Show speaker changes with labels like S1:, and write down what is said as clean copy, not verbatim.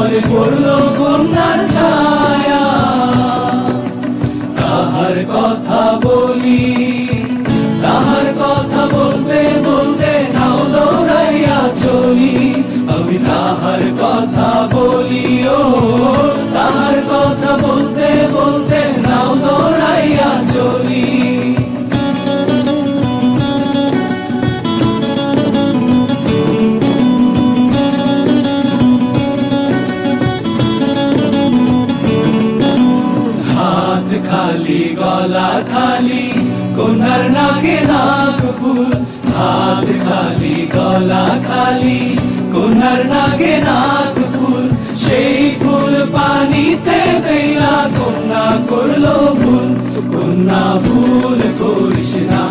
S1: তলে পড়লো কন্যার ছায়া। তাহার কথা বলি, তাহার কথা বলতে বলতে নাও দৌড়াইয়া চলি। আমি তাহার কথা বলি, ও তাহার কথা বলতে বলতে নাও দৌড়াইয়া চলি। হাত খালি গলা খালি কন্যার নাকে নাক ফুল। হাত খালি গলা খালি কন্যার নাকে নাক ফুল। সেই ফুল পানিতে ফেলা কন্যা করলো ভুল। কন্যা ভুল করিস না।